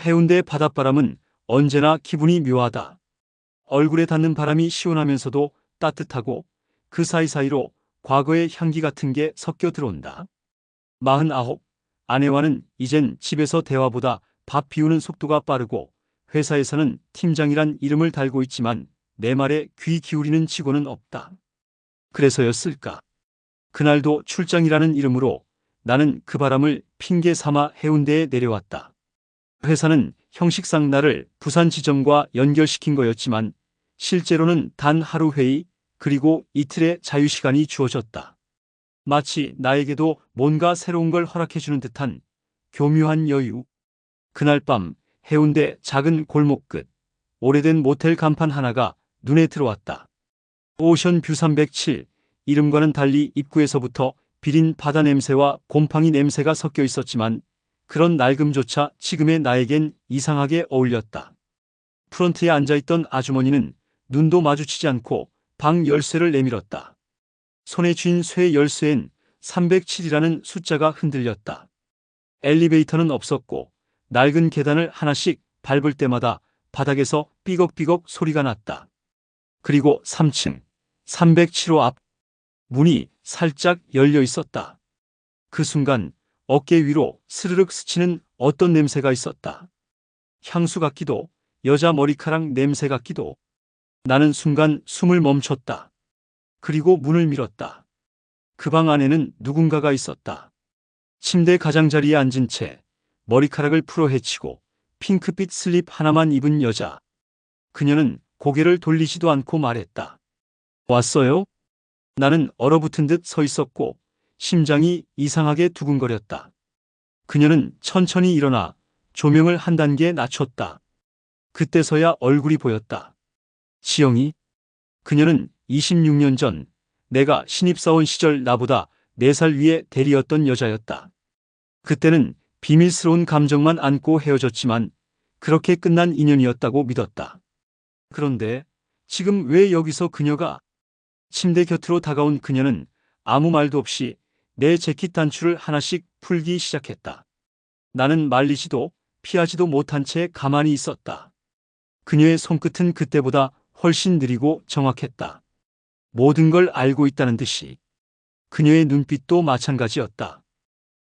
해운대 바닷바람은 언제나 기분이 묘하다. 얼굴에 닿는 바람이 시원하면서도 따뜻하고 그 사이사이로 과거의 향기 같은 게 섞여 들어온다. 49. 아내와는 이젠 집에서 대화보다 밥 비우는 속도가 빠르고 회사에서는 팀장이란 이름을 달고 있지만 내 말에 귀 기울이는 직원은 없다. 그래서였을까? 그날도 출장이라는 이름으로 나는 그 바람을 핑계 삼아 해운대에 내려왔다. 회사는 형식상 나를 부산 지점과 연결시킨 거였지만 실제로는 단 하루 회의 그리고 이틀의 자유시간이 주어졌다. 마치 나에게도 뭔가 새로운 걸 허락해주는 듯한 교묘한 여유. 그날 밤 해운대 작은 골목 끝 오래된 모텔 간판 하나가 눈에 들어왔다. 오션뷰 307. 이름과는 달리 입구에서부터 비린 바다 냄새와 곰팡이 냄새가 섞여 있었지만 그런 낡음조차 지금의 나에겐 이상하게 어울렸다. 프런트에 앉아있던 아주머니는 눈도 마주치지 않고 방 열쇠를 내밀었다. 손에 쥔 쇠 열쇠엔 307이라는 숫자가 흔들렸다. 엘리베이터는 없었고 낡은 계단을 하나씩 밟을 때마다 바닥에서 삐걱삐걱 소리가 났다. 그리고 3층 307호 앞 문이 살짝 열려 있었다. 그 순간 어깨 위로 스르륵 스치는 어떤 냄새가 있었다. 향수 같기도 여자 머리카락 냄새 같기도. 나는 순간 숨을 멈췄다. 그리고 문을 밀었다. 그 방 안에는 누군가가 있었다. 침대 가장자리에 앉은 채 머리카락을 풀어 헤치고 핑크빛 슬립 하나만 입은 여자. 그녀는 고개를 돌리지도 않고 말했다. 왔어요? 나는 얼어붙은 듯 서 있었고 심장이 이상하게 두근거렸다. 그녀는 천천히 일어나 조명을 한 단계 낮췄다. 그때서야 얼굴이 보였다. 지영이? 그녀는 26년 전 내가 신입사원 시절 나보다 4살 위에 대리였던 여자였다. 그때는 비밀스러운 감정만 안고 헤어졌지만 그렇게 끝난 인연이었다고 믿었다. 그런데 지금 왜 여기서 그녀가? 침대 곁으로 다가온 그녀는 아무 말도 없이 내 재킷 단추를 하나씩 풀기 시작했다. 나는 말리지도 피하지도 못한 채 가만히 있었다. 그녀의 손끝은 그때보다 훨씬 느리고 정확했다. 모든 걸 알고 있다는 듯이. 그녀의 눈빛도 마찬가지였다.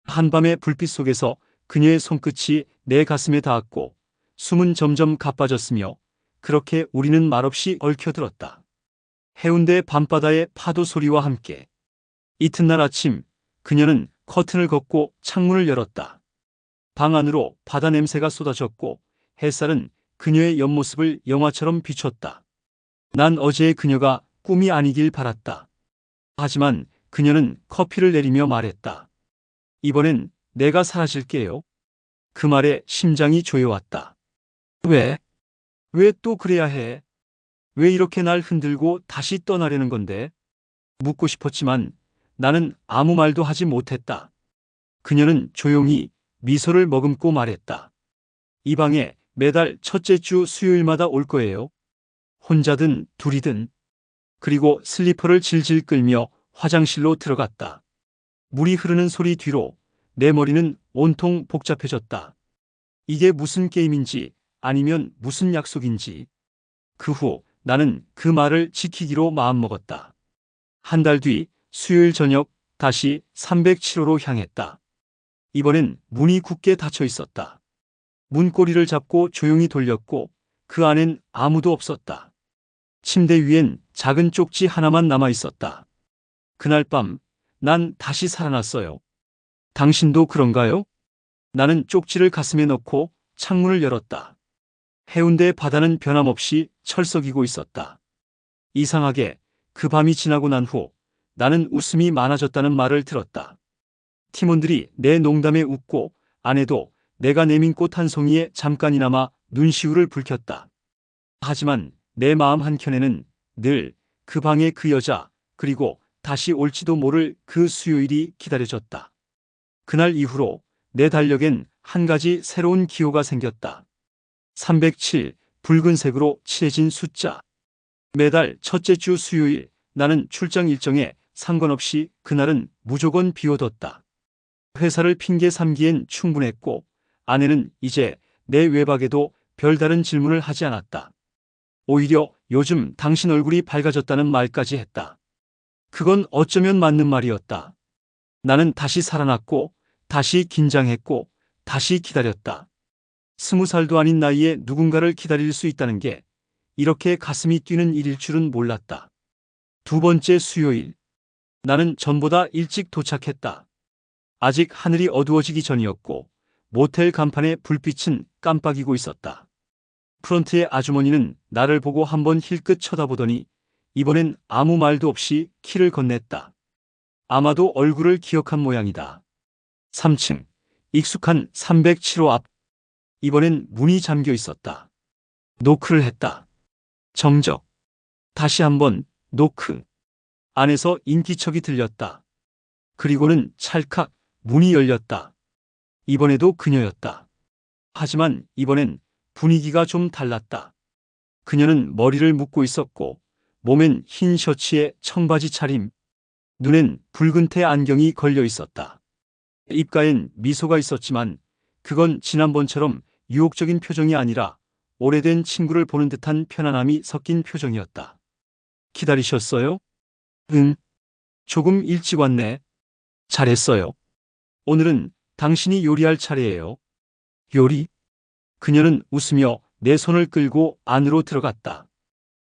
한밤의 불빛 속에서 그녀의 손끝이 내 가슴에 닿았고 숨은 점점 가빠졌으며 그렇게 우리는 말없이 얽혀들었다. 해운대 밤바다의 파도 소리와 함께 이튿날 아침 그녀는 커튼을 걷고 창문을 열었다. 방 안으로 바다 냄새가 쏟아졌고 햇살은 그녀의 옆모습을 영화처럼 비췄다. 난 어제의 그녀가 꿈이 아니길 바랐다. 하지만 그녀는 커피를 내리며 말했다. 이번엔 내가 사라질게요. 그 말에 심장이 조여왔다. 왜? 왜 또 그래야 해? 왜 이렇게 날 흔들고 다시 떠나려는 건데? 묻고 싶었지만 나는 아무 말도 하지 못했다. 그녀는 조용히 미소를 머금고 말했다. 이 방에 매달 첫째 주 수요일마다 올 거예요. 혼자든 둘이든. 그리고 슬리퍼를 질질 끌며 화장실로 들어갔다. 물이 흐르는 소리 뒤로 내 머리는 온통 복잡해졌다. 이게 무슨 게임인지 아니면 무슨 약속인지. 그 후 나는 그 말을 지키기로 마음먹었다. 한 달 뒤 수요일 저녁 다시 307호로 향했다. 이번엔 문이 굳게 닫혀 있었다. 문고리를 잡고 조용히 돌렸고 그 안엔 아무도 없었다. 침대 위엔 작은 쪽지 하나만 남아 있었다. 그날 밤 난 다시 살아났어요. 당신도 그런가요? 나는 쪽지를 가슴에 넣고 창문을 열었다. 해운대 바다는 변함없이 철썩이고 있었다. 이상하게 그 밤이 지나고 난 후 나는 웃음이 많아졌다는 말을 들었다. 팀원들이 내 농담에 웃고 아내도 내가 내민 꽃 한 송이에 잠깐이나마 눈시울을 붉혔다. 하지만 내 마음 한켠에는 늘 그 방의 그 여자 그리고 다시 올지도 모를 그 수요일이 기다려졌다. 그날 이후로 내 달력엔 한 가지 새로운 기호가 생겼다. 307, 붉은색으로 칠해진 숫자. 매달 첫째 주 수요일 나는 출장 일정에 상관없이 그날은 무조건 비워뒀다. 회사를 핑계 삼기엔 충분했고 아내는 이제 내 외박에도 별다른 질문을 하지 않았다. 오히려 요즘 당신 얼굴이 밝아졌다는 말까지 했다. 그건 어쩌면 맞는 말이었다. 나는 다시 살아났고, 다시 긴장했고, 다시 기다렸다. 20살도 아닌 나이에 누군가를 기다릴 수 있다는 게 이렇게 가슴이 뛰는 일일 줄은 몰랐다. 두 번째 수요일. 나는 전보다 일찍 도착했다. 아직 하늘이 어두워지기 전이었고 모텔 간판의 불빛은 깜빡이고 있었다. 프런트의 아주머니는 나를 보고 한번 힐끗 쳐다보더니 이번엔 아무 말도 없이 키를 건넸다. 아마도 얼굴을 기억한 모양이다. 3층, 익숙한 307호 앞. 이번엔 문이 잠겨 있었다. 노크를 했다. 정적. 다시 한번 노크. 안에서 인기척이 들렸다. 그리고는 찰칵 문이 열렸다. 이번에도 그녀였다. 하지만 이번엔 분위기가 좀 달랐다. 그녀는 머리를 묶고 있었고 몸엔 흰 셔츠에 청바지 차림, 눈엔 붉은 테 안경이 걸려 있었다. 입가엔 미소가 있었지만 그건 지난번처럼 유혹적인 표정이 아니라 오래된 친구를 보는 듯한 편안함이 섞인 표정이었다. 기다리셨어요? 응. 조금 일찍 왔네. 잘했어요. 오늘은 당신이 요리할 차례예요. 요리? 그녀는 웃으며 내 손을 끌고 안으로 들어갔다.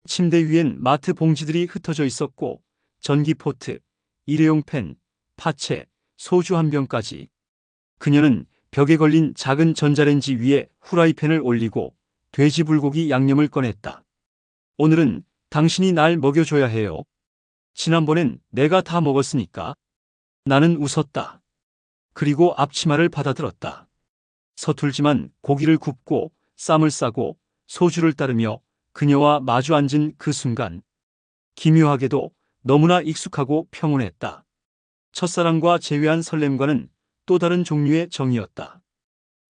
침대 위엔 마트 봉지들이 흩어져 있었고 전기포트, 일회용 펜, 파채, 소주 한 병까지. 그녀는 벽에 걸린 작은 전자레인지 위에 후라이팬을 올리고 돼지 불고기 양념을 꺼냈다. 오늘은 당신이 날 먹여줘야 해요. 지난번엔 내가 다 먹었으니까. 나는 웃었다. 그리고 앞치마를 받아들었다. 서툴지만 고기를 굽고 쌈을 싸고 소주를 따르며 그녀와 마주 앉은 그 순간 기묘하게도 너무나 익숙하고 평온했다. 첫사랑과 재회한 설렘과는 또 다른 종류의 정이었다.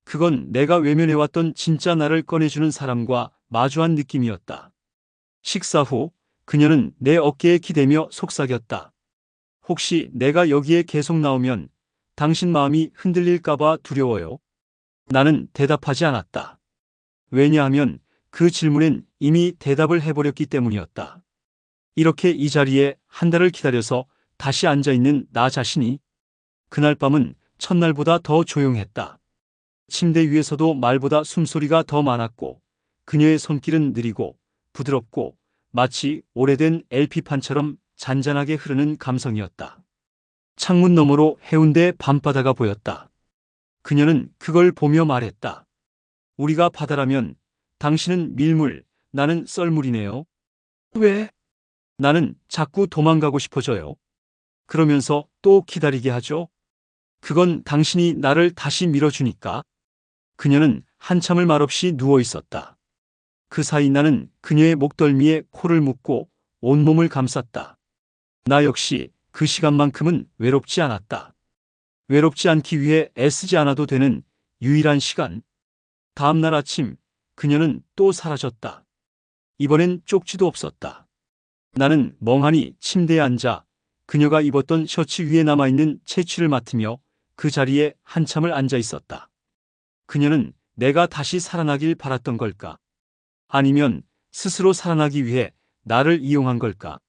그건 내가 외면해왔던 진짜 나를 꺼내주는 사람과 마주한 느낌이었다. 식사 후 그녀는 내 어깨에 기대며 속삭였다. 혹시 내가 여기에 계속 나오면 당신 마음이 흔들릴까봐 두려워요. 나는 대답하지 않았다. 왜냐하면 그 질문엔 이미 대답을 해버렸기 때문이었다. 이렇게 이 자리에 한 달을 기다려서 다시 앉아있는 나 자신이 그날 밤은 첫날보다 더 조용했다. 침대 위에서도 말보다 숨소리가 더 많았고 그녀의 손길은 느리고 부드럽고 마치 오래된 LP판처럼 잔잔하게 흐르는 감성이었다. 창문 너머로 해운대 밤바다가 보였다. 그녀는 그걸 보며 말했다. 우리가 바다라면 당신은 밀물, 나는 썰물이네요. 왜? 나는 자꾸 도망가고 싶어져요. 그러면서 또 기다리게 하죠. 그건 당신이 나를 다시 밀어주니까. 그녀는 한참을 말없이 누워 있었다. 그 사이 나는 그녀의 목덜미에 코를 묶고 온몸을 감쌌다. 나 역시 그 시간만큼은 외롭지 않았다. 외롭지 않기 위해 애쓰지 않아도 되는 유일한 시간. 다음 날 아침 그녀는 또 사라졌다. 이번엔 쪽지도 없었다. 나는 멍하니 침대에 앉아 그녀가 입었던 셔츠 위에 남아있는 채취를 맡으며 그 자리에 한참을 앉아 있었다. 그녀는 내가 다시 살아나길 바랐던 걸까? 아니면 스스로 살아나기 위해 나를 이용한 걸까?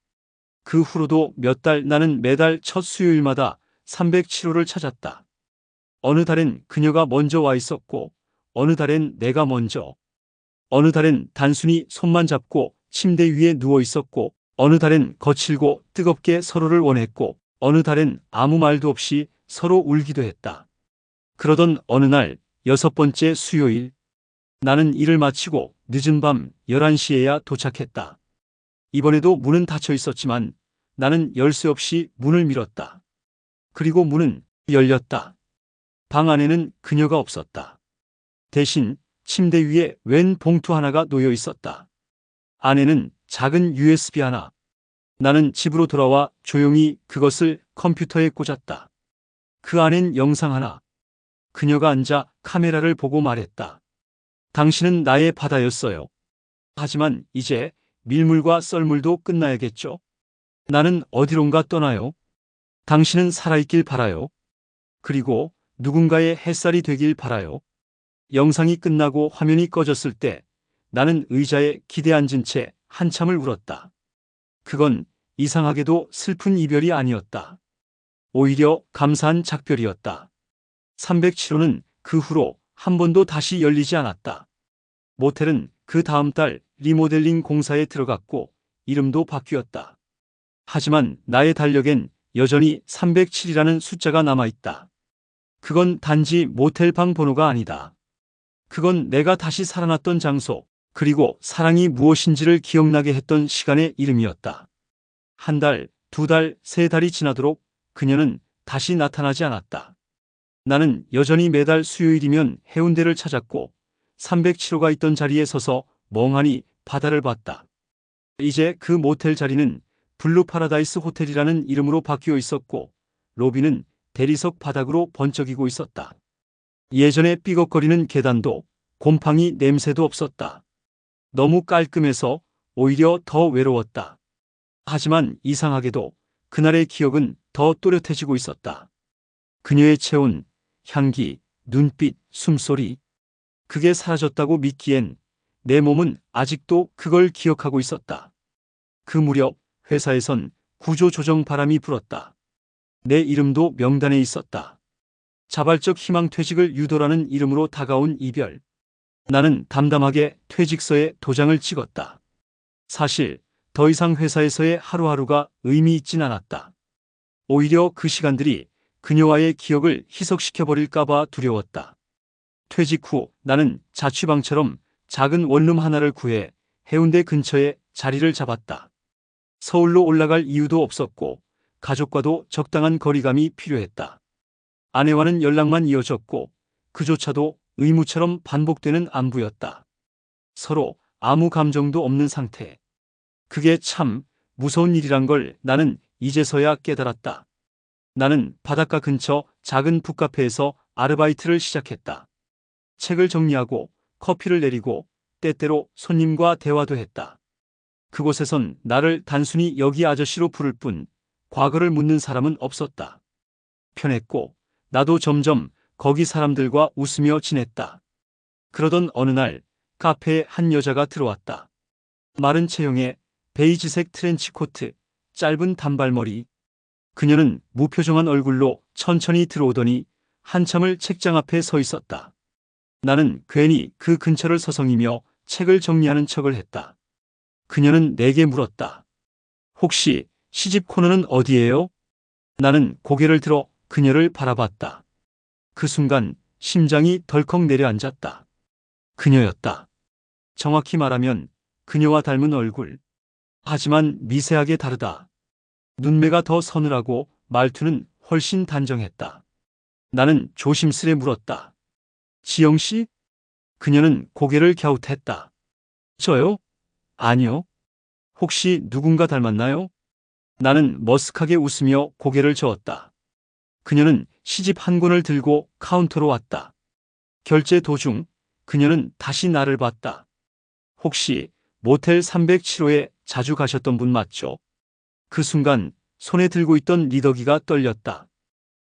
그 후로도 몇 달 나는 매달 첫 수요일마다 307호를 찾았다. 어느 달엔 그녀가 먼저 와 있었고 어느 달엔 내가 먼저. 어느 달엔 단순히 손만 잡고 침대 위에 누워 있었고 어느 달엔 거칠고 뜨겁게 서로를 원했고 어느 달엔 아무 말도 없이 서로 울기도 했다. 그러던 어느 날 6번째 수요일 나는 일을 마치고 늦은 밤 11시에야 도착했다. 이번에도 문은 닫혀 있었지만 나는 열쇠 없이 문을 밀었다. 그리고 문은 열렸다. 방 안에는 그녀가 없었다. 대신 침대 위에 웬 봉투 하나가 놓여 있었다. 안에는 작은 USB 하나. 나는 집으로 돌아와 조용히 그것을 컴퓨터에 꽂았다. 그 안엔 영상 하나. 그녀가 앉아 카메라를 보고 말했다. 당신은 나의 바다였어요. 하지만 이제 밀물과 썰물도 끝나야겠죠? 나는 어디론가 떠나요. 당신은 살아있길 바라요. 그리고 누군가의 햇살이 되길 바라요. 영상이 끝나고 화면이 꺼졌을 때 나는 의자에 기대 앉은 채 한참을 울었다. 그건 이상하게도 슬픈 이별이 아니었다. 오히려 감사한 작별이었다. 307호는 그 후로 한 번도 다시 열리지 않았다. 모텔은 그 다음 달 리모델링 공사에 들어갔고 이름도 바뀌었다. 하지만 나의 달력엔 여전히 307이라는 숫자가 남아있다. 그건 단지 모텔 방 번호가 아니다. 그건 내가 다시 살아났던 장소, 그리고 사랑이 무엇인지를 기억나게 했던 시간의 이름이었다. 한 달, 두 달, 세 달이 지나도록 그녀는 다시 나타나지 않았다. 나는 여전히 매달 수요일이면 해운대를 찾았고 307호가 있던 자리에 서서 멍하니 바다를 봤다. 이제 그 모텔 자리는 블루 파라다이스 호텔이라는 이름으로 바뀌어 있었고 로비는 대리석 바닥으로 번쩍이고 있었다. 예전에 삐걱거리는 계단도 곰팡이 냄새도 없었다. 너무 깔끔해서 오히려 더 외로웠다. 하지만 이상하게도 그날의 기억은 더 또렷해지고 있었다. 그녀의 체온, 향기, 눈빛, 숨소리. 그게 사라졌다고 믿기엔 내 몸은 아직도 그걸 기억하고 있었다. 그 무렵 회사에선 구조조정 바람이 불었다. 내 이름도 명단에 있었다. 자발적 희망퇴직을 유도라는 이름으로 다가온 이별. 나는 담담하게 퇴직서에 도장을 찍었다. 사실 더 이상 회사에서의 하루하루가 의미 있진 않았다. 오히려 그 시간들이 그녀와의 기억을 희석시켜버릴까봐 두려웠다. 퇴직 후 나는 자취방처럼 작은 원룸 하나를 구해 해운대 근처에 자리를 잡았다. 서울로 올라갈 이유도 없었고 가족과도 적당한 거리감이 필요했다. 아내와는 연락만 이어졌고 그조차도 의무처럼 반복되는 안부였다. 서로 아무 감정도 없는 상태. 그게 참 무서운 일이란 걸 나는 이제서야 깨달았다. 나는 바닷가 근처 작은 북카페에서 아르바이트를 시작했다. 책을 정리하고 커피를 내리고 때때로 손님과 대화도 했다. 그곳에선 나를 단순히 여기 아저씨로 부를 뿐 과거를 묻는 사람은 없었다. 편했고 나도 점점 거기 사람들과 웃으며 지냈다. 그러던 어느 날 카페에 한 여자가 들어왔다. 마른 체형에 베이지색 트렌치코트, 짧은 단발머리. 그녀는 무표정한 얼굴로 천천히 들어오더니 한참을 책장 앞에 서 있었다. 나는 괜히 그 근처를 서성이며 책을 정리하는 척을 했다. 그녀는 내게 물었다. 혹시 시집 코너는 어디예요? 나는 고개를 들어 그녀를 바라봤다. 그 순간 심장이 덜컥 내려앉았다. 그녀였다. 정확히 말하면 그녀와 닮은 얼굴. 하지만 미세하게 다르다. 눈매가 더 서늘하고 말투는 훨씬 단정했다. 나는 조심스레 물었다. 지영 씨? 그녀는 고개를 갸웃했다. 저요? 아니요. 혹시 누군가 닮았나요? 나는 머쓱하게 웃으며 고개를 저었다. 그녀는 시집 한 권을 들고 카운터로 왔다. 결제 도중 그녀는 다시 나를 봤다. 혹시 모텔 307호에 자주 가셨던 분 맞죠? 그 순간 손에 들고 있던 리더기가 떨렸다.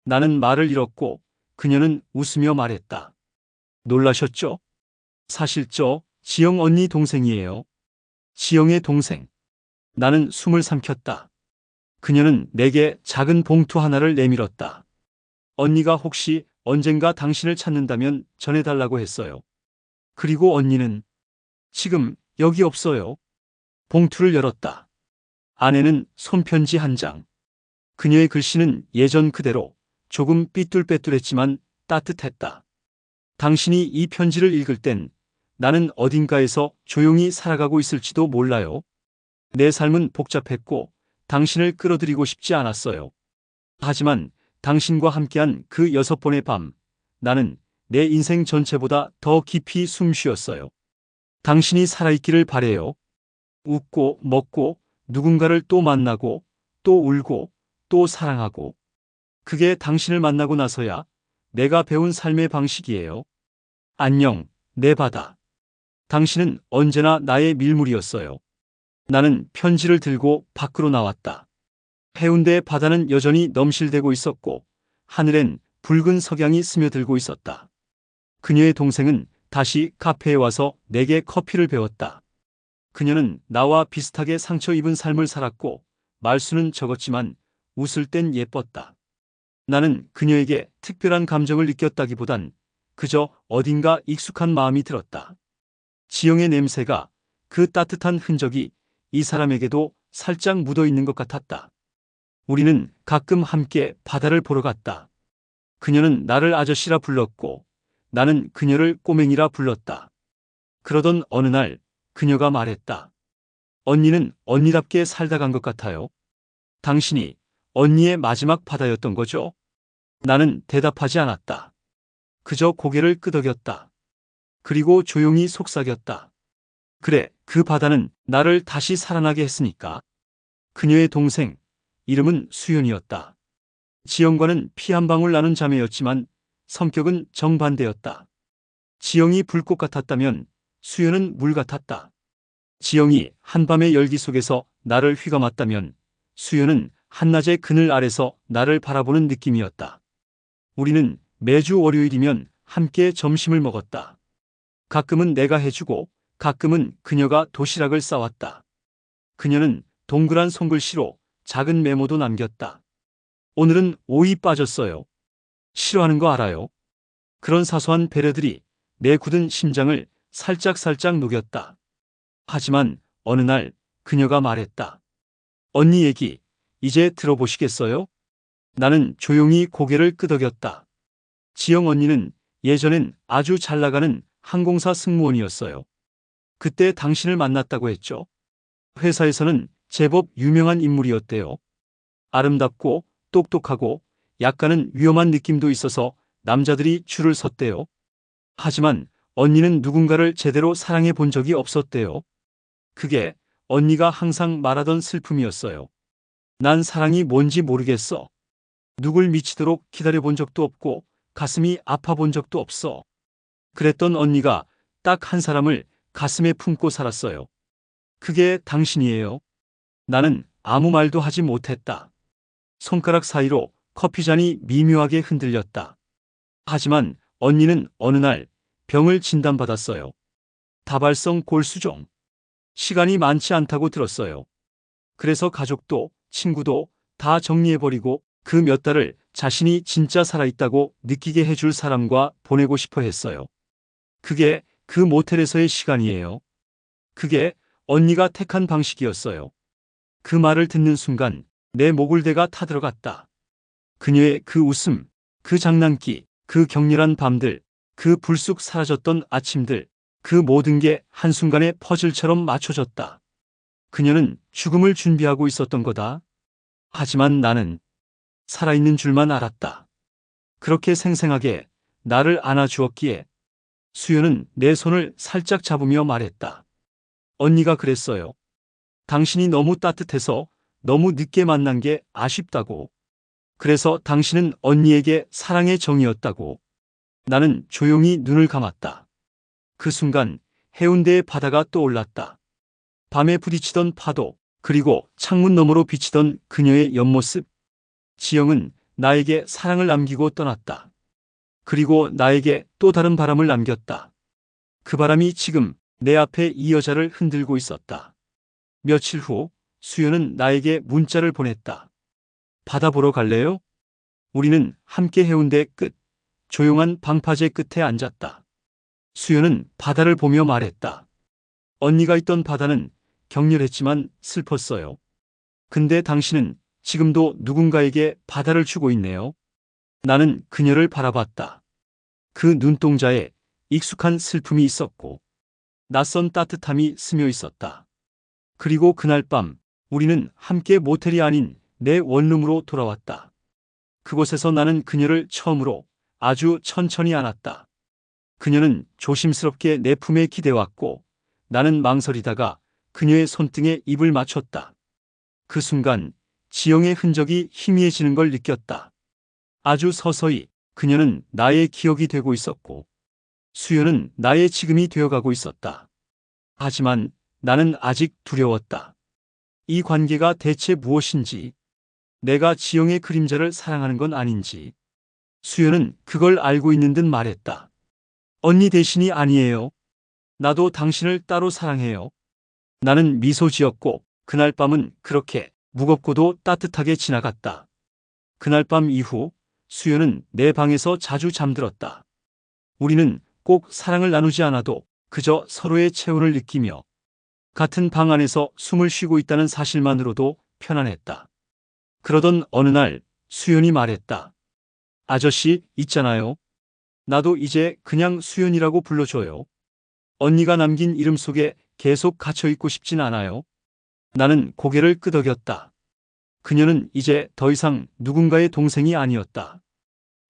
나는 말을 잃었고 그녀는 웃으며 말했다. 놀라셨죠? 사실 저 지영 언니 동생이에요. 지영의 동생. 나는 숨을 삼켰다. 그녀는 내게 작은 봉투 하나를 내밀었다. 언니가 혹시 언젠가 당신을 찾는다면 전해달라고 했어요. 그리고 언니는 지금 여기 없어요. 봉투를 열었다. 안에는 손편지 한 장. 그녀의 글씨는 예전 그대로 조금 삐뚤빼뚤했지만 따뜻했다. 당신이 이 편지를 읽을 땐 나는 어딘가에서 조용히 살아가고 있을지도 몰라요. 내 삶은 복잡했고 당신을 끌어들이고 싶지 않았어요. 하지만 당신과 함께한 그 6번의 밤, 나는 내 인생 전체보다 더 깊이 숨 쉬었어요. 당신이 살아있기를 바래요. 웃고 먹고 누군가를 또 만나고 또 울고 또 사랑하고. 그게 당신을 만나고 나서야 내가 배운 삶의 방식이에요. 안녕, 내 바다. 당신은 언제나 나의 밀물이었어요. 나는 편지를 들고 밖으로 나왔다. 해운대 바다는 여전히 넘실대고 있었고 하늘엔 붉은 석양이 스며들고 있었다. 그녀의 동생은 다시 카페에 와서 내게 커피를 배웠다. 그녀는 나와 비슷하게 상처 입은 삶을 살았고 말수는 적었지만 웃을 땐 예뻤다. 나는 그녀에게 특별한 감정을 느꼈다기보단 그저 어딘가 익숙한 마음이 들었다. 지영의 냄새가, 그 따뜻한 흔적이 이 사람에게도 살짝 묻어 있는 것 같았다. 우리는 가끔 함께 바다를 보러 갔다. 그녀는 나를 아저씨라 불렀고 나는 그녀를 꼬맹이라 불렀다. 그러던 어느 날 그녀가 말했다. 언니는 언니답게 살다 간 것 같아요. 당신이 언니의 마지막 바다였던 거죠? 나는 대답하지 않았다. 그저 고개를 끄덕였다. 그리고 조용히 속삭였다. 그래, 그 바다는 나를 다시 살아나게 했으니까. 그녀의 동생, 이름은 수연이었다. 지영과는 피 한 방울 나눈 자매였지만 성격은 정반대였다. 지영이 불꽃 같았다면 수연은 물 같았다. 지영이 한밤의 열기 속에서 나를 휘감았다면 수연은 한낮의 그늘 아래서 나를 바라보는 느낌이었다. 우리는 매주 월요일이면 함께 점심을 먹었다. 가끔은 내가 해주고 가끔은 그녀가 도시락을 싸왔다. 그녀는 동그란 손글씨로 작은 메모도 남겼다. 오늘은 오이 빠졌어요. 싫어하는 거 알아요. 그런 사소한 배려들이 내 굳은 심장을 살짝살짝 녹였다. 하지만 어느 날 그녀가 말했다. 언니 얘기 이제 들어보시겠어요? 나는 조용히 고개를 끄덕였다. 지영 언니는 예전엔 아주 잘 나가는 항공사 승무원이었어요. 그때 당신을 만났다고 했죠. 회사에서는 제법 유명한 인물이었대요. 아름답고 똑똑하고 약간은 위험한 느낌도 있어서 남자들이 줄을 섰대요. 하지만 언니는 누군가를 제대로 사랑해 본 적이 없었대요. 그게 언니가 항상 말하던 슬픔이었어요. 난 사랑이 뭔지 모르겠어. 누굴 미치도록 기다려본 적도 없고 가슴이 아파본 적도 없어. 그랬던 언니가 딱 한 사람을 가슴에 품고 살았어요. 그게 당신이에요. 나는 아무 말도 하지 못했다. 손가락 사이로 커피잔이 미묘하게 흔들렸다. 하지만 언니는 어느 날 병을 진단받았어요. 다발성 골수종. 시간이 많지 않다고 들었어요. 그래서 가족도 친구도 다 정리해버리고 그 몇 달을 자신이 진짜 살아있다고 느끼게 해줄 사람과 보내고 싶어 했어요. 그게 그 모텔에서의 시간이에요. 그게 언니가 택한 방식이었어요. 그 말을 듣는 순간 내 목을대가 타들어갔다. 그녀의 그 웃음, 그 장난기, 그 격렬한 밤들, 그 불쑥 사라졌던 아침들, 그 모든 게 한순간에 퍼즐처럼 맞춰졌다. 그녀는 죽음을 준비하고 있었던 거다. 하지만 나는 살아있는 줄만 알았다. 그렇게 생생하게 나를 안아주었기에 수연은 내 손을 살짝 잡으며 말했다. 언니가 그랬어요. 당신이 너무 따뜻해서 너무 늦게 만난 게 아쉽다고. 그래서 당신은 언니에게 사랑의 정이었다고. 나는 조용히 눈을 감았다. 그 순간 해운대의 바다가 떠올랐다. 밤에 부딪히던 파도, 그리고 창문 너머로 비치던 그녀의 옆모습. 지영은 나에게 사랑을 남기고 떠났다. 그리고 나에게 또 다른 바람을 남겼다. 그 바람이 지금 내 앞에 이 여자를 흔들고 있었다. 며칠 후 수연은 나에게 문자를 보냈다. 바다 보러 갈래요? 우리는 함께 해운대 끝, 조용한 방파제 끝에 앉았다. 수연은 바다를 보며 말했다. 언니가 있던 바다는 격렬했지만 슬펐어요. 근데 당신은 지금도 누군가에게 바다를 주고 있네요. 나는 그녀를 바라봤다. 그 눈동자에 익숙한 슬픔이 있었고 낯선 따뜻함이 스며 있었다. 그리고 그날 밤 우리는 함께 모텔이 아닌 내 원룸으로 돌아왔다. 그곳에서 나는 그녀를 처음으로 아주 천천히 안았다. 그녀는 조심스럽게 내 품에 기대왔고 나는 망설이다가 그녀의 손등에 입을 맞췄다. 그 순간 지영의 흔적이 희미해지는 걸 느꼈다. 아주 서서히 그녀는 나의 기억이 되고 있었고 수연은 나의 지금이 되어가고 있었다. 하지만 나는 아직 두려웠다. 이 관계가 대체 무엇인지, 내가 지영의 그림자를 사랑하는 건 아닌지. 수연은 그걸 알고 있는 듯 말했다. 언니 대신이 아니에요. 나도 당신을 따로 사랑해요. 나는 미소 지었고 그날 밤은 그렇게 무겁고도 따뜻하게 지나갔다. 그날 밤 이후 수연은 내 방에서 자주 잠들었다. 우리는 꼭 사랑을 나누지 않아도 그저 서로의 체온을 느끼며 같은 방 안에서 숨을 쉬고 있다는 사실만으로도 편안했다. 그러던 어느 날 수연이 말했다. 아저씨, 있잖아요. 나도 이제 그냥 수연이라고 불러줘요. 언니가 남긴 이름 속에 계속 갇혀있고 싶진 않아요. 나는 고개를 끄덕였다. 그녀는 이제 더 이상 누군가의 동생이 아니었다.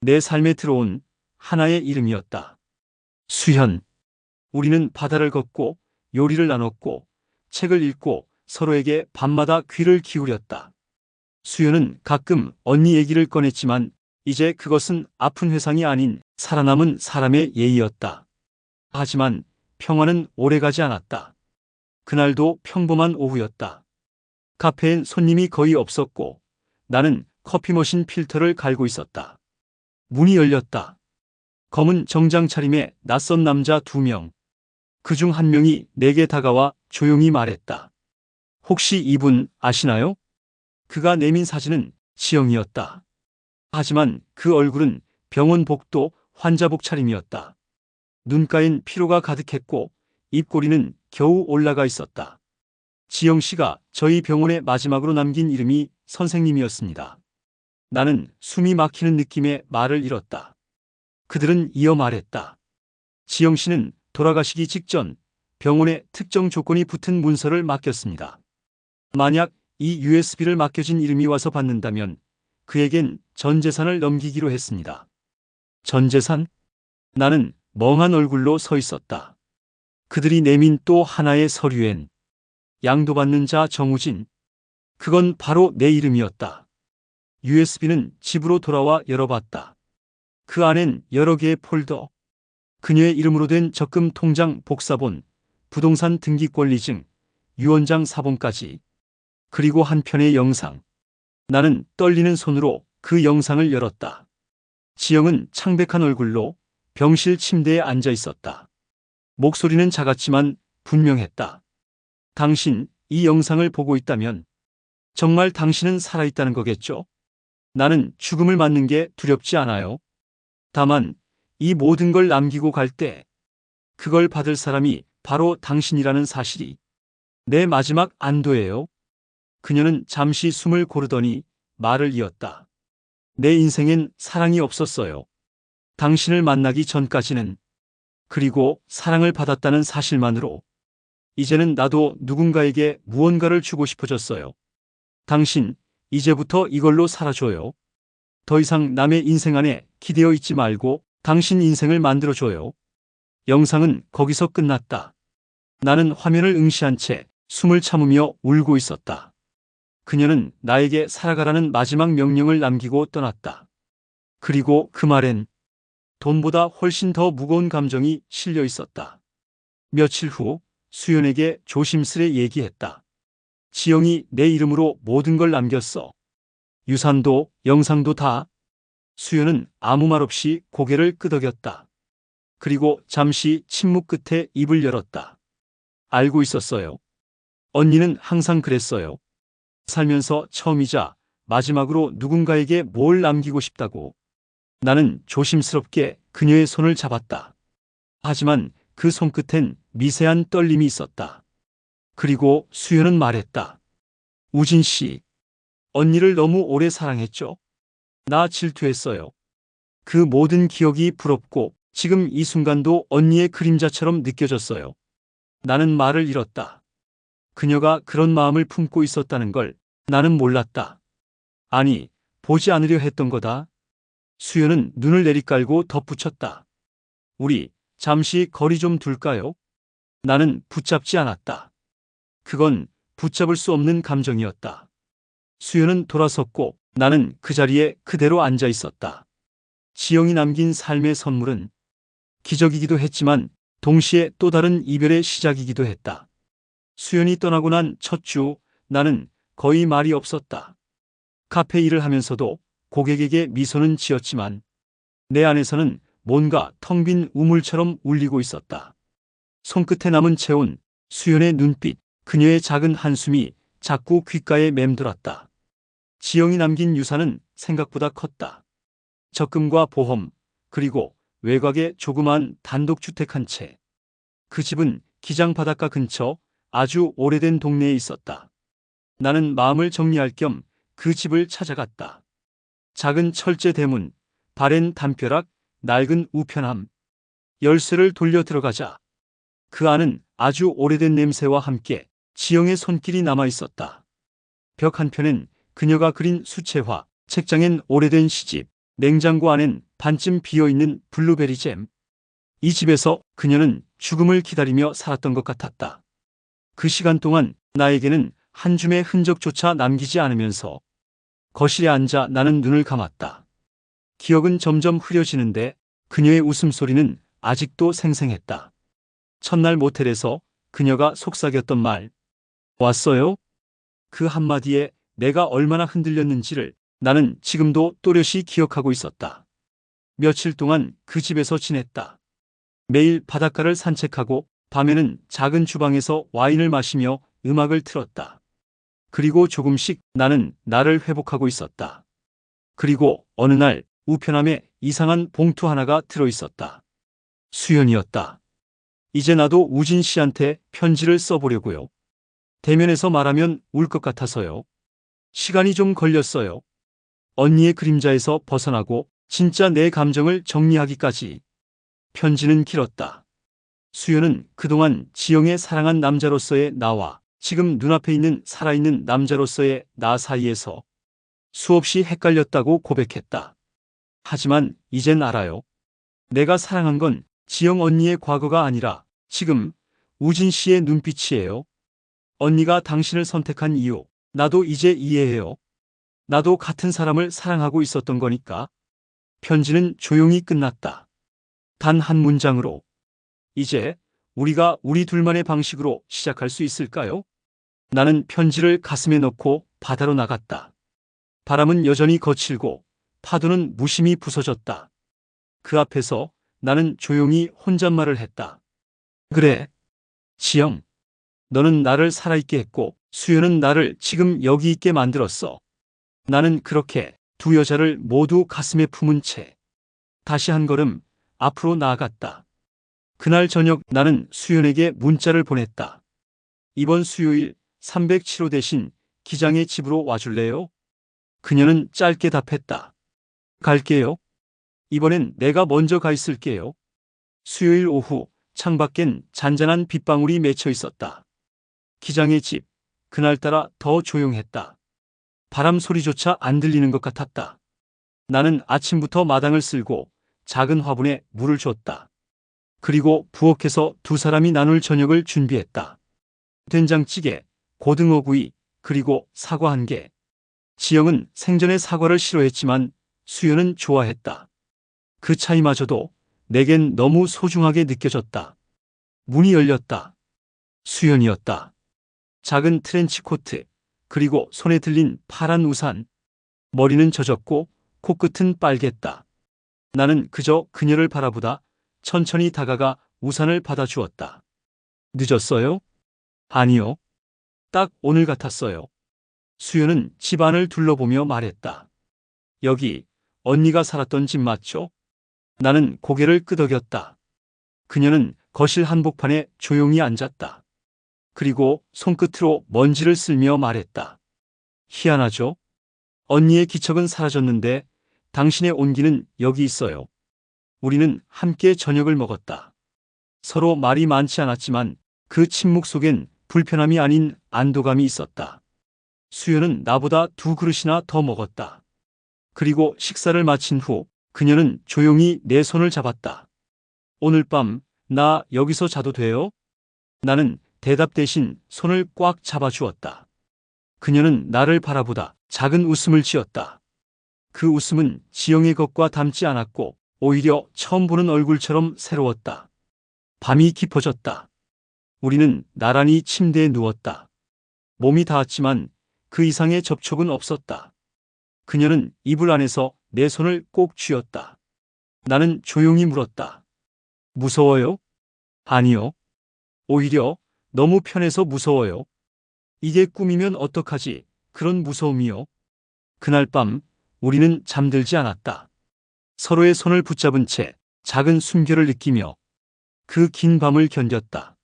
내 삶에 들어온 하나의 이름이었다. 수현. 우리는 바다를 걷고 요리를 나눴고 책을 읽고 서로에게 밤마다 귀를 기울였다. 수연은 가끔 언니 얘기를 꺼냈지만 이제 그것은 아픈 회상이 아닌 살아남은 사람의 예의였다. 하지만 평화는 오래가지 않았다. 그날도 평범한 오후였다. 카페엔 손님이 거의 없었고 나는 커피 머신 필터를 갈고 있었다. 문이 열렸다. 검은 정장 차림의 낯선 남자 2명. 그중 한 명이 내게 다가와 조용히 말했다. 혹시 이분 아시나요? 그가 내민 사진은 지영이었다. 하지만 그 얼굴은 병원 복도 환자복 차림이었다. 눈가엔 피로가 가득했고 입꼬리는 겨우 올라가 있었다. 지영 씨가 저희 병원에 마지막으로 남긴 이름이 선생님이었습니다. 나는 숨이 막히는 느낌에 말을 잃었다. 그들은 이어 말했다. 지영 씨는 돌아가시기 직전 병원에 특정 조건이 붙은 문서를 맡겼습니다. 만약 이 USB를 맡겨진 이름이 와서 받는다면 그에겐 전 재산을 넘기기로 했습니다. 전 재산? 나는 멍한 얼굴로 서 있었다. 그들이 내민 또 하나의 서류엔 양도받는 자 정우진. 그건 바로 내 이름이었다. USB는 집으로 돌아와 열어봤다. 그 안엔 여러 개의 폴더, 그녀의 이름으로 된 적금 통장 복사본, 부동산 등기권리증, 유언장 사본까지. 그리고 한 편의 영상. 나는 떨리는 손으로 그 영상을 열었다. 지영은 창백한 얼굴로 병실 침대에 앉아 있었다. 목소리는 작았지만 분명했다. 당신, 이 영상을 보고 있다면 정말 당신은 살아있다는 거겠죠? 나는 죽음을 맞는 게 두렵지 않아요. 다만 이 모든 걸 남기고 갈 때 그걸 받을 사람이 바로 당신이라는 사실이 내 마지막 안도예요. 그녀는 잠시 숨을 고르더니 말을 이었다. 내 인생엔 사랑이 없었어요. 당신을 만나기 전까지는. 그리고 사랑을 받았다는 사실만으로 이제는 나도 누군가에게 무언가를 주고 싶어졌어요. 당신, 이제부터 이걸로 살아줘요. 더 이상 남의 인생 안에 기대어 있지 말고 당신 인생을 만들어줘요. 영상은 거기서 끝났다. 나는 화면을 응시한 채 숨을 참으며 울고 있었다. 그녀는 나에게 살아가라는 마지막 명령을 남기고 떠났다. 그리고 그 말엔 돈보다 훨씬 더 무거운 감정이 실려 있었다. 며칠 후 수연에게 조심스레 얘기했다. 지영이 내 이름으로 모든 걸 남겼어. 유산도 영상도 다. 수연은 아무 말 없이 고개를 끄덕였다. 그리고 잠시 침묵 끝에 입을 열었다. 알고 있었어요. 언니는 항상 그랬어요. 살면서 처음이자 마지막으로 누군가에게 뭘 남기고 싶다고. 나는 조심스럽게 그녀의 손을 잡았다. 하지만 그 손끝엔 미세한 떨림이 있었다. 그리고 수연은 말했다. 우진 씨, 언니를 너무 오래 사랑했죠? 나 질투했어요. 그 모든 기억이 부럽고 지금 이 순간도 언니의 그림자처럼 느껴졌어요. 나는 말을 잃었다. 그녀가 그런 마음을 품고 있었다는 걸 나는 몰랐다. 아니, 보지 않으려 했던 거다. 수연은 눈을 내리깔고 덧붙였다. 우리 잠시 거리 좀 둘까요? 나는 붙잡지 않았다. 그건 붙잡을 수 없는 감정이었다. 수연은 돌아섰고 나는 그 자리에 그대로 앉아 있었다. 지영이 남긴 삶의 선물은 기적이기도 했지만 동시에 또 다른 이별의 시작이기도 했다. 수연이 떠나고 난 첫 주 나는 거의 말이 없었다. 카페 일을 하면서도 고객에게 미소는 지었지만 내 안에서는 뭔가 텅 빈 우물처럼 울리고 있었다. 손끝에 남은 체온, 수연의 눈빛, 그녀의 작은 한숨이 자꾸 귓가에 맴돌았다. 지영이 남긴 유산은 생각보다 컸다. 적금과 보험, 그리고 외곽에 조그만 단독주택 한 채. 그 집은 기장 바닷가 근처 아주 오래된 동네에 있었다. 나는 마음을 정리할 겸 그 집을 찾아갔다. 작은 철제 대문, 바랜 담벼락, 낡은 우편함. 열쇠를 돌려 들어가자 그 안은 아주 오래된 냄새와 함께 지영의 손길이 남아 있었다. 벽 한편엔 그녀가 그린 수채화, 책장엔 오래된 시집, 냉장고 안엔 반쯤 비어있는 블루베리 잼. 이 집에서 그녀는 죽음을 기다리며 살았던 것 같았다. 그 시간 동안 나에게는 한 줌의 흔적조차 남기지 않으면서 거실에 앉아 나는 눈을 감았다. 기억은 점점 흐려지는데 그녀의 웃음소리는 아직도 생생했다. 첫날 모텔에서 그녀가 속삭였던 말. 왔어요? 그 한마디에 내가 얼마나 흔들렸는지를 나는 지금도 또렷이 기억하고 있었다. 며칠 동안 그 집에서 지냈다. 매일 바닷가를 산책하고 밤에는 작은 주방에서 와인을 마시며 음악을 틀었다. 그리고 조금씩 나는 나를 회복하고 있었다. 그리고 어느 날 우편함에 이상한 봉투 하나가 들어있었다. 수연이었다. 이제 나도 우진 씨한테 편지를 써보려고요. 대면에서 말하면 울 것 같아서요. 시간이 좀 걸렸어요. 언니의 그림자에서 벗어나고 진짜 내 감정을 정리하기까지. 편지는 길었다. 수연은 그동안 지영의 사랑한 남자로서의 나와 지금 눈앞에 있는 살아있는 남자로서의 나 사이에서 수없이 헷갈렸다고 고백했다. 하지만 이젠 알아요. 내가 사랑한 건 지영 언니의 과거가 아니라 지금 우진 씨의 눈빛이에요. 언니가 당신을 선택한 이유, 나도 이제 이해해요. 나도 같은 사람을 사랑하고 있었던 거니까. 편지는 조용히 끝났다. 단 한 문장으로. 이제 우리가 우리 둘만의 방식으로 시작할 수 있을까요? 나는 편지를 가슴에 넣고 바다로 나갔다. 바람은 여전히 거칠고 파도는 무심히 부서졌다. 그 앞에서 나는 조용히 혼잣말을 했다. 그래, 지영. 너는 나를 살아있게 했고 수연은 나를 지금 여기 있게 만들었어. 나는 그렇게 두 여자를 모두 가슴에 품은 채 다시 한 걸음 앞으로 나아갔다. 그날 저녁 나는 수연에게 문자를 보냈다. 이번 수요일 307호 대신 기장의 집으로 와줄래요? 그녀는 짧게 답했다. 갈게요. 이번엔 내가 먼저 가 있을게요. 수요일 오후 창밖엔 잔잔한 빗방울이 맺혀 있었다. 기장의 집, 그날따라 더 조용했다. 바람 소리조차 안 들리는 것 같았다. 나는 아침부터 마당을 쓸고 작은 화분에 물을 줬다. 그리고 부엌에서 두 사람이 나눌 저녁을 준비했다. 된장찌개, 고등어구이, 그리고 사과 한 개. 지영은 생전에 사과를 싫어했지만 수연은 좋아했다. 그 차이마저도 내겐 너무 소중하게 느껴졌다. 문이 열렸다. 수연이었다. 작은 트렌치 코트, 그리고 손에 들린 파란 우산. 머리는 젖었고 코끝은 빨갰다. 나는 그저 그녀를 바라보다 천천히 다가가 우산을 받아주었다. 늦었어요? 아니요. 딱 오늘 같았어요. 수연은 집 안을 둘러보며 말했다. 여기 언니가 살았던 집 맞죠? 나는 고개를 끄덕였다. 그녀는 거실 한복판에 조용히 앉았다. 그리고 손끝으로 먼지를 쓸며 말했다. 희한하죠? 언니의 기척은 사라졌는데 당신의 온기는 여기 있어요. 우리는 함께 저녁을 먹었다. 서로 말이 많지 않았지만 그 침묵 속엔 불편함이 아닌 안도감이 있었다. 수연은 나보다 두 그릇이나 더 먹었다. 그리고 식사를 마친 후 그녀는 조용히 내 손을 잡았다. 오늘 밤 나 여기서 자도 돼요? 나는 대답 대신 손을 꽉 잡아주었다. 그녀는 나를 바라보다 작은 웃음을 지었다. 그 웃음은 지영의 것과 닮지 않았고 오히려 처음 보는 얼굴처럼 새로웠다. 밤이 깊어졌다. 우리는 나란히 침대에 누웠다. 몸이 닿았지만 그 이상의 접촉은 없었다. 그녀는 이불 안에서 내 손을 꼭 쥐었다. 나는 조용히 물었다. 무서워요? 아니요. 오히려 너무 편해서 무서워요. 이게 꿈이면 어떡하지? 그런 무서움이요. 그날 밤 우리는 잠들지 않았다. 서로의 손을 붙잡은 채 작은 숨결을 느끼며 그 긴 밤을 견뎠다.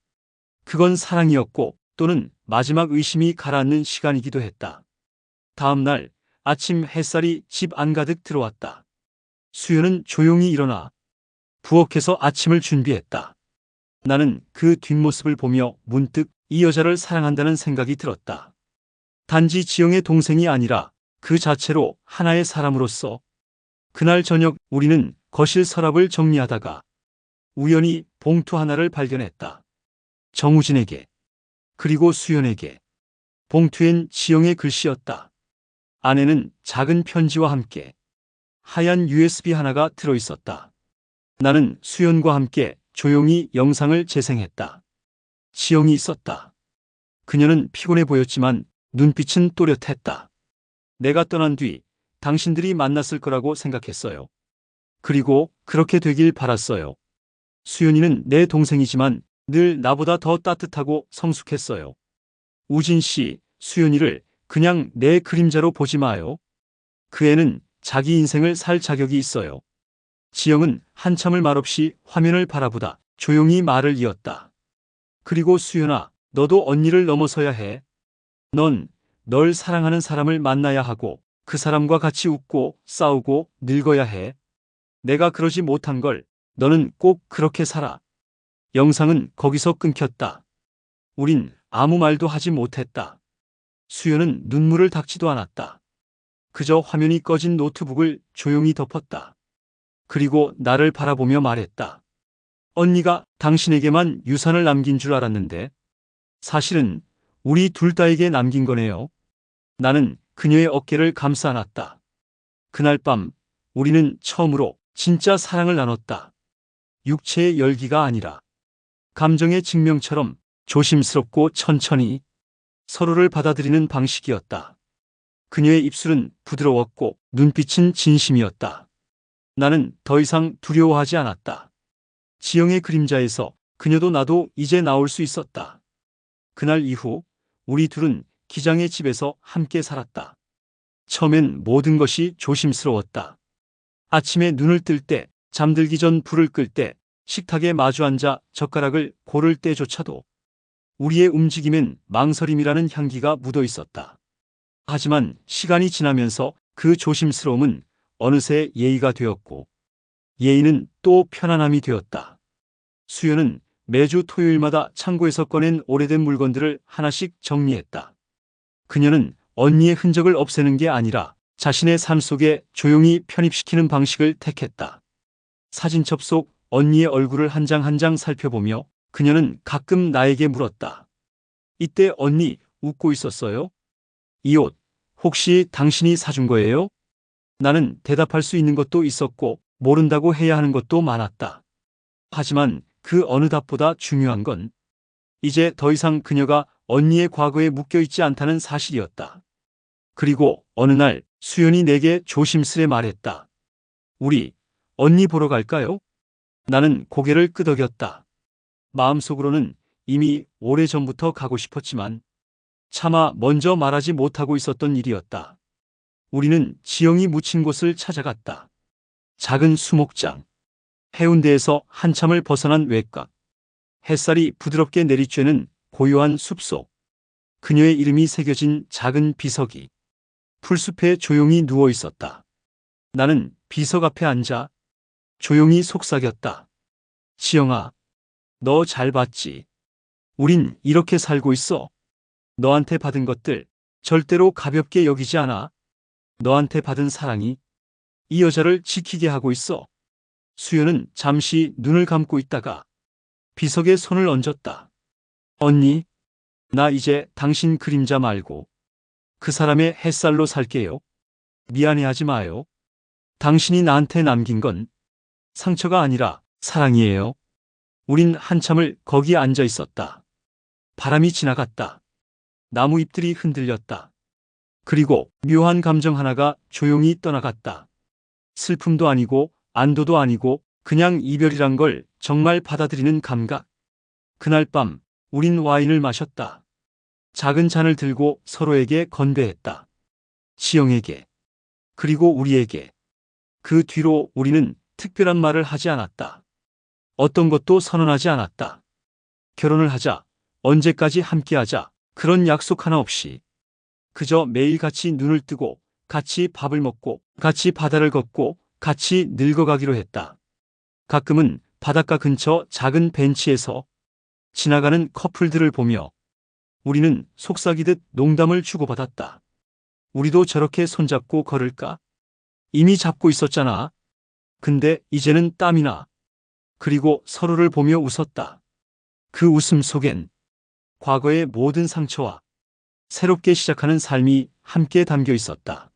그건 사랑이었고 또는 마지막 의심이 가라앉는 시간이기도 했다. 다음 날 아침 햇살이 집 안가득 들어왔다. 수연은 조용히 일어나 부엌에서 아침을 준비했다. 나는 그 뒷모습을 보며 문득 이 여자를 사랑한다는 생각이 들었다. 단지 지영의 동생이 아니라 그 자체로 하나의 사람으로서. 그날 저녁 우리는 거실 서랍을 정리하다가 우연히 봉투 하나를 발견했다. 정우진에게, 그리고 수연에게. 봉투엔 지영의 글씨였다. 안에는 작은 편지와 함께 하얀 USB 하나가 들어있었다. 나는 수연과 함께 조용히 영상을 재생했다. 지영이 있었다. 그녀는 피곤해 보였지만 눈빛은 또렷했다. 내가 떠난 뒤 당신들이 만났을 거라고 생각했어요. 그리고 그렇게 되길 바랐어요. 수연이는 내 동생이지만 늘 나보다 더 따뜻하고 성숙했어요. 우진 씨, 수연이를 그냥 내 그림자로 보지 마요. 그 애는 자기 인생을 살 자격이 있어요. 지영은 한참을 말없이 화면을 바라보다 조용히 말을 이었다. 그리고 수연아, 너도 언니를 넘어서야 해. 넌 널 사랑하는 사람을 만나야 하고 그 사람과 같이 웃고 싸우고 늙어야 해. 내가 그러지 못한 걸 너는 꼭 그렇게 살아. 영상은 거기서 끊겼다. 우린 아무 말도 하지 못했다. 수연은 눈물을 닦지도 않았다. 그저 화면이 꺼진 노트북을 조용히 덮었다. 그리고 나를 바라보며 말했다. 언니가 당신에게만 유산을 남긴 줄 알았는데 사실은 우리 둘 다에게 남긴 거네요. 나는 그녀의 어깨를 감싸 안았다. 그날 밤 우리는 처음으로 진짜 사랑을 나눴다. 육체의 열기가 아니라 감정의 증명처럼 조심스럽고 천천히 서로를 받아들이는 방식이었다. 그녀의 입술은 부드러웠고 눈빛은 진심이었다. 나는 더 이상 두려워하지 않았다. 지영의 그림자에서 그녀도 나도 이제 나올 수 있었다. 그날 이후 우리 둘은 기장의 집에서 함께 살았다. 처음엔 모든 것이 조심스러웠다. 아침에 눈을 뜰 때, 잠들기 전 불을 끌 때, 식탁에 마주 앉아 젓가락을 고를 때조차도 우리의 움직임엔 망설임이라는 향기가 묻어 있었다. 하지만 시간이 지나면서 그 조심스러움은 어느새 예의가 되었고 예의는 또 편안함이 되었다. 수연은 매주 토요일마다 창고에서 꺼낸 오래된 물건들을 하나씩 정리했다. 그녀는 언니의 흔적을 없애는 게 아니라 자신의 삶 속에 조용히 편입시키는 방식을 택했다. 사진첩 속 언니의 얼굴을 한 장 한 장 살펴보며 그녀는 가끔 나에게 물었다. 이때 언니 웃고 있었어요? 이 옷 혹시 당신이 사준 거예요? 나는 대답할 수 있는 것도 있었고 모른다고 해야 하는 것도 많았다. 하지만 그 어느 답보다 중요한 건 이제 더 이상 그녀가 언니의 과거에 묶여있지 않다는 사실이었다. 그리고 어느 날 수연이 내게 조심스레 말했다. 우리 언니 보러 갈까요? 나는 고개를 끄덕였다. 마음속으로는 이미 오래전부터 가고 싶었지만 차마 먼저 말하지 못하고 있었던 일이었다. 우리는 지영이 묻힌 곳을 찾아갔다. 작은 수목장. 해운대에서 한참을 벗어난 외곽. 햇살이 부드럽게 내리쬐는 고요한 숲속. 그녀의 이름이 새겨진 작은 비석이 풀숲에 조용히 누워 있었다. 나는 비석 앞에 앉아 조용히 속삭였다. 지영아, 너 잘 봤지? 우린 이렇게 살고 있어. 너한테 받은 것들 절대로 가볍게 여기지 않아. 너한테 받은 사랑이 이 여자를 지키게 하고 있어. 수연은 잠시 눈을 감고 있다가 비석에 손을 얹었다. 언니, 나 이제 당신 그림자 말고 그 사람의 햇살로 살게요. 미안해하지 마요. 당신이 나한테 남긴 건 상처가 아니라 사랑이에요. 우린 한참을 거기에 앉아 있었다. 바람이 지나갔다. 나무 잎들이 흔들렸다. 그리고 묘한 감정 하나가 조용히 떠나갔다. 슬픔도 아니고 안도도 아니고 그냥 이별이란 걸 정말 받아들이는 감각. 그날 밤 우린 와인을 마셨다. 작은 잔을 들고 서로에게 건배했다. 지영에게, 그리고 우리에게. 그 뒤로 우리는 특별한 말을 하지 않았다. 어떤 것도 선언하지 않았다. 결혼을 하자, 언제까지 함께하자, 그런 약속 하나 없이. 그저 매일 같이 눈을 뜨고, 같이 밥을 먹고, 같이 바다를 걷고, 같이 늙어가기로 했다. 가끔은 바닷가 근처 작은 벤치에서 지나가는 커플들을 보며 우리는 속삭이듯 농담을 주고받았다. 우리도 저렇게 손잡고 걸을까? 이미 잡고 있었잖아. 근데 이제는 땀이 나. 그리고 서로를 보며 웃었다. 그 웃음 속엔 과거의 모든 상처와 새롭게 시작하는 삶이 함께 담겨 있었다.